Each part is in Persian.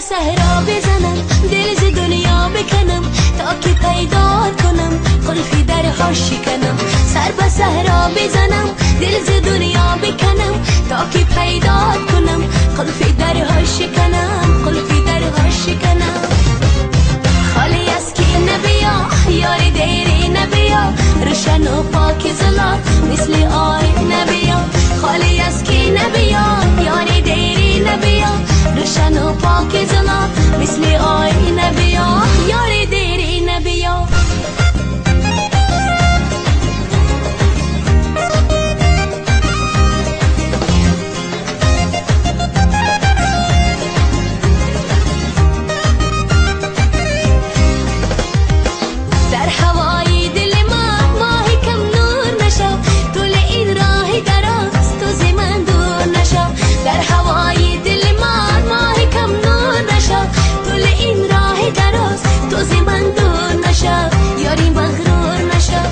صحرا بزنم دل ز دنیا بکنم تا که پیدا کنم قلفی درها شکنم. سر به صحرا بزنم دل ز دنیا بکنم تا که پیدا کنم قلفی درها شکنم. قلفی درها شکنم. خالی از کی نبیا یاری دیری نبیا روشن و پاک زلال مثل آی نبیا. خالی از کی نبیا یاری دیری نبیا روشن و پاک زلال مثل آی نبیا. یاری دیری نبیا. در هوای دل من ماهی کم نور نشو طول این راه دراز تو ز من دور نشو. در هوای دل من ماهی کم نور نشو طول این راه دراز تو ز من دور نشو. یاری مغرور نشو.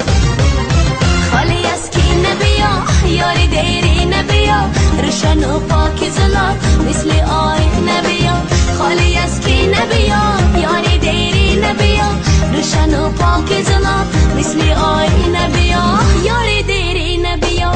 خالی از کی نبیا یاری دیری نبیا روشن و پاک زلال مثل آی نبیا. خالی از کی نبیا یاری دیری نبیا روشن و پاک زلال مثل آی نبیا. یاری دیری نبیا.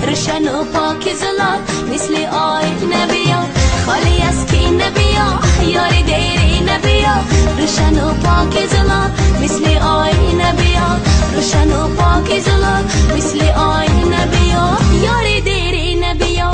روشن و پاک زلال مثل آی نبیا. خالی از کی نبیا یاری دیری نبیا روشن و پاک زلال مثل آی نبیا. روشن و پاک زلال مثل آی نبیا. یاری دیری نبیا.